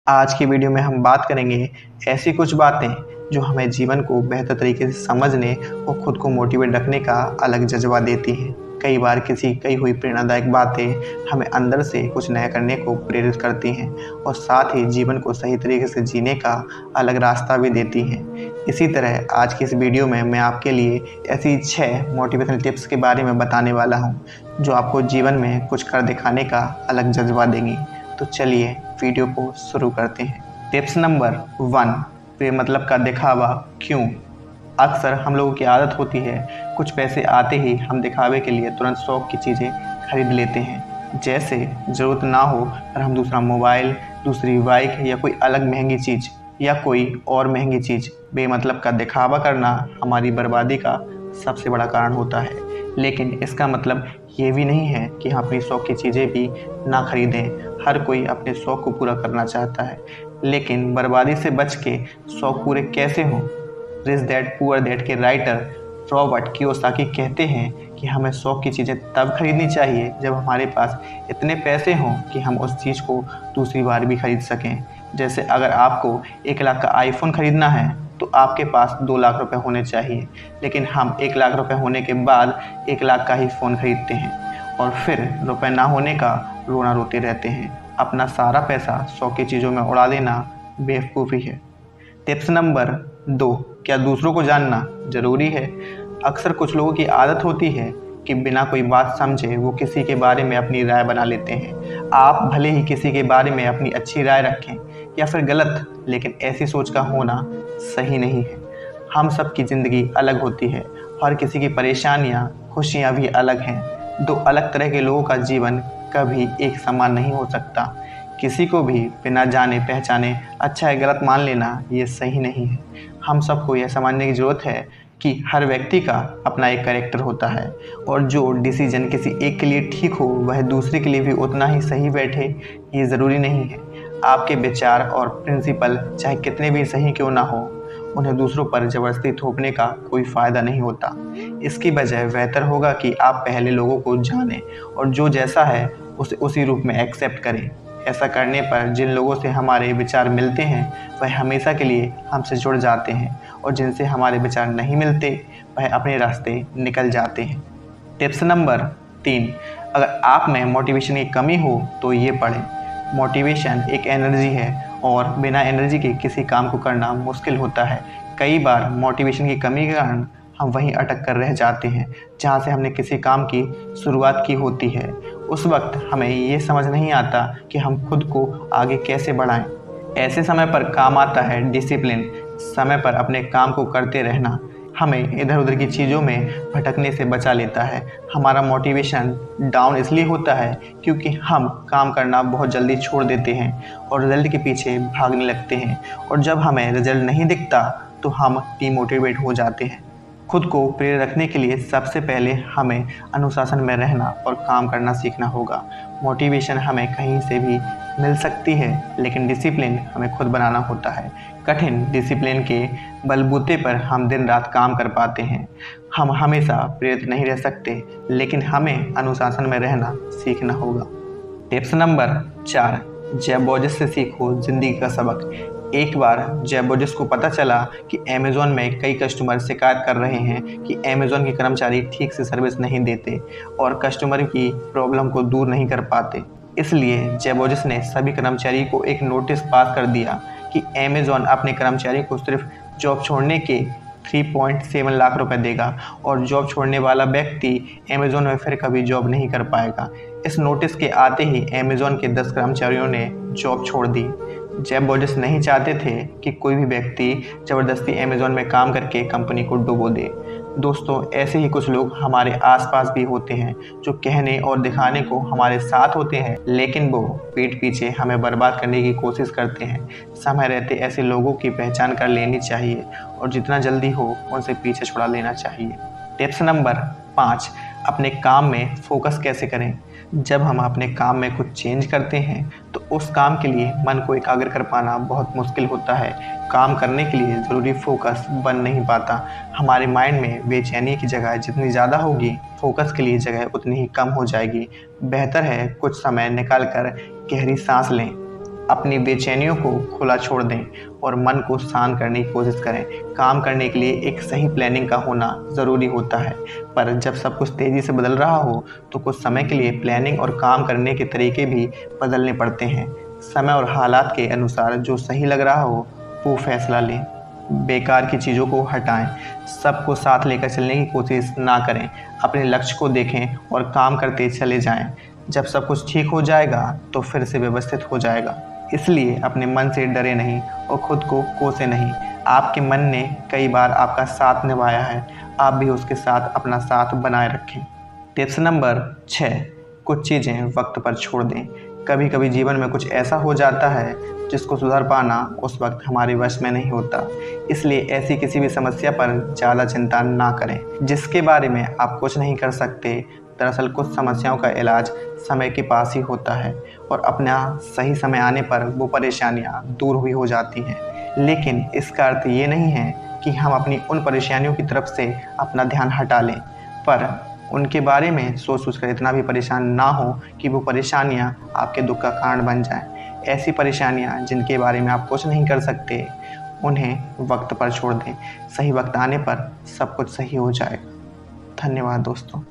आज की वीडियो में हम बात करेंगे ऐसी कुछ बातें जो हमें जीवन को बेहतर तरीके से समझने और खुद को मोटिवेट रखने का अलग जज्बा देती हैं। कई बार किसी कही हुई प्रेरणादायक बातें हमें अंदर से कुछ नया करने को प्रेरित करती हैं और साथ ही जीवन को सही तरीके से जीने का अलग रास्ता भी देती हैं। इसी तरह आज की इस वीडियो में मैं आपके लिए ऐसी 6 मोटिवेशनल टिप्स के बारे में बताने वाला हूँ जो आपको जीवन में कुछ कर दिखाने का अलग जज्बा देंगी। तो चलिए वीडियो को शुरू करते हैं। टिप्स नंबर 1, बेमतलब का दिखावा क्यों। अक्सर हम लोगों की आदत होती है कुछ पैसे आते ही हम दिखावे के लिए तुरंत शौक की चीज़ें खरीद लेते हैं। जैसे ज़रूरत ना हो पर हम दूसरा मोबाइल, दूसरी बाइक या कोई अलग महंगी चीज़ या कोई और महंगी चीज़। बेमतलब का दिखावा करना हमारी बर्बादी का सबसे बड़ा कारण होता है। लेकिन इसका मतलब ये भी नहीं है कि हम अपनी शौक की चीज़ें भी ना खरीदें। हर कोई अपने शौक को पूरा करना चाहता है, लेकिन बर्बादी से बच के शौक पूरे कैसे हों। रिच डैड पुअर डैड के राइटर रॉबर्ट कियोसाकी कहते हैं कि हमें शौक की चीज़ें तब खरीदनी चाहिए जब हमारे पास इतने पैसे हों कि हम उस चीज़ को दूसरी बार भी खरीद सकें। जैसे अगर आपको 1 लाख का आईफोन खरीदना है तो आपके पास 2 लाख रुपए होने चाहिए, लेकिन हम 1 लाख रुपए होने के बाद 1 लाख का ही फ़ोन खरीदते हैं और फिर रुपए ना होने का रोना रोते रहते हैं। अपना सारा पैसा शौक की चीज़ों में उड़ा देना बेवकूफ़ी है। टिप्स नंबर 2, क्या दूसरों को जानना ज़रूरी है। अक्सर कुछ लोगों की आदत होती है कि बिना कोई बात समझे वो किसी के बारे में अपनी राय बना लेते हैं। आप भले ही किसी के बारे में अपनी अच्छी राय रखें या फिर गलत, लेकिन ऐसी सोच का होना सही नहीं है। हम सब की ज़िंदगी अलग होती है, हर किसी की परेशानियाँ खुशियाँ भी अलग हैं। 2 अलग तरह के लोगों का जीवन कभी एक समान नहीं हो सकता। किसी को भी बिना जाने पहचाने अच्छा या गलत मान लेना ये सही नहीं है। हम सबको यह समझने की ज़रूरत है कि हर व्यक्ति का अपना एक कैरेक्टर होता है और जो डिसीजन किसी एक के लिए ठीक हो वह दूसरे के लिए भी उतना ही सही बैठे ये ज़रूरी नहीं है। आपके विचार और प्रिंसिपल चाहे कितने भी सही क्यों ना हो, उन्हें दूसरों पर ज़बरदस्ती थोपने का कोई फ़ायदा नहीं होता। इसकी बजाय बेहतर होगा कि आप पहले लोगों को जानें और जो जैसा है उसे उसी रूप में एक्सेप्ट करें। ऐसा करने पर जिन लोगों से हमारे विचार मिलते हैं वह हमेशा के लिए हमसे जुड़ जाते हैं और जिनसे हमारे विचार नहीं मिलते वह अपने रास्ते निकल जाते हैं। टिप्स नंबर 3, अगर आप में मोटिवेशन की कमी हो तो ये पढ़ें। मोटिवेशन एक एनर्जी है और बिना एनर्जी के किसी काम को करना मुश्किल होता है। कई बार मोटिवेशन की कमी के कारण हम वहीं अटक कर रह जाते हैं जहाँ से हमने किसी काम की शुरुआत की होती है। उस वक्त हमें ये समझ नहीं आता कि हम खुद को आगे कैसे बढ़ाएं। ऐसे समय पर काम आता है डिसिप्लिन। समय पर अपने काम को करते रहना हमें इधर उधर की चीज़ों में भटकने से बचा लेता है। हमारा मोटिवेशन डाउन इसलिए होता है क्योंकि हम काम करना बहुत जल्दी छोड़ देते हैं और रिजल्ट के पीछे भागने लगते हैं, और जब हमें रिजल्ट नहीं दिखता तो हम डीमोटिवेट हो जाते हैं। खुद को प्रेरित रखने के लिए सबसे पहले हमें अनुशासन में रहना और काम करना सीखना होगा। मोटिवेशन हमें कहीं से भी मिल सकती है, लेकिन डिसिप्लिन हमें खुद बनाना होता है। कठिन डिसिप्लिन के बलबूते पर हम दिन रात काम कर पाते हैं। हम हमेशा प्रेरित नहीं रह सकते, लेकिन हमें अनुशासन में रहना सीखना होगा। टिप्स नंबर 4, जेफ बेजोस से सीखो ज़िंदगी का सबक। एक बार जेफ बेजोस को पता चला कि अमेज़न में कई कस्टमर शिकायत कर रहे हैं कि अमेज़न के कर्मचारी ठीक से सर्विस नहीं देते और कस्टमर की प्रॉब्लम को दूर नहीं कर पाते। इसलिए जेफ बेजोस ने सभी कर्मचारी को एक नोटिस पास कर दिया कि अमेज़न अपने कर्मचारी को सिर्फ जॉब छोड़ने के 3.7 लाख रुपए देगा और जॉब छोड़ने वाला व्यक्ति अमेज़न में फिर कभी जॉब नहीं कर पाएगा। इस नोटिस के आते ही अमेज़न के 10 कर्मचारियों ने जॉब छोड़ दी। जेफ बेजोस नहीं चाहते थे कि कोई भी व्यक्ति ज़बरदस्ती अमेज़न में काम करके कंपनी को डुबो दे। दोस्तों, ऐसे ही कुछ लोग हमारे आसपास भी होते हैं जो कहने और दिखाने को हमारे साथ होते हैं, लेकिन वो पीठ पीछे हमें बर्बाद करने की कोशिश करते हैं। समय रहते ऐसे लोगों की पहचान कर लेनी चाहिए और जितना जल्दी हो उनसे पीछे छुड़ा लेना चाहिए। टिप्स नंबर 5, अपने काम में फोकस कैसे करें। जब हम अपने काम में कुछ चेंज करते हैं तो उस काम के लिए मन को एकाग्र कर पाना बहुत मुश्किल होता है। काम करने के लिए ज़रूरी फोकस बन नहीं पाता। हमारे माइंड में बेचैनी की जगह जितनी ज़्यादा होगी, फोकस के लिए जगह उतनी ही कम हो जाएगी। बेहतर है कुछ समय निकाल कर गहरी सांस लें, अपनी बेचैनियों को खुला छोड़ दें और मन को शांत करने की कोशिश करें। काम करने के लिए एक सही प्लानिंग का होना ज़रूरी होता है, पर जब सब कुछ तेज़ी से बदल रहा हो तो कुछ समय के लिए प्लानिंग और काम करने के तरीके भी बदलने पड़ते हैं। समय और हालात के अनुसार जो सही लग रहा हो वो फैसला लें। बेकार की चीज़ों को हटाएं, सबको साथ लेकर चलने की कोशिश ना करें। अपने लक्ष्य को देखें और काम करते चले जाएं। जब सब कुछ ठीक हो जाएगा तो फिर से व्यवस्थित हो जाएगा। इसलिए अपने मन से डरे नहीं और खुद को कोसे नहीं। आपके मन ने कई बार आपका साथ निभाया है, आप भी उसके साथ अपना साथ बनाए रखें। टिप्स नंबर 6, कुछ चीज़ें वक्त पर छोड़ दें। कभी कभी जीवन में कुछ ऐसा हो जाता है जिसको सुधार पाना उस वक्त हमारे वश में नहीं होता। इसलिए ऐसी किसी भी समस्या पर ज़्यादा चिंता ना करें जिसके बारे में आप कुछ नहीं कर सकते। दरअसल कुछ समस्याओं का इलाज समय के पास ही होता है और अपना सही समय आने पर वो परेशानियाँ दूर भी हो जाती हैं। लेकिन इसका अर्थ ये नहीं है कि हम अपनी उन परेशानियों की तरफ से अपना ध्यान हटा लें, पर उनके बारे में सोच कर इतना भी परेशान ना हो कि वो परेशानियाँ आपके दुख का कारण बन जाएं। ऐसी परेशानियाँ जिनके बारे में आप कुछ नहीं कर सकते, उन्हें वक्त पर छोड़ दें। सही वक्त आने पर सब कुछ सही हो जाएगा। धन्यवाद दोस्तों।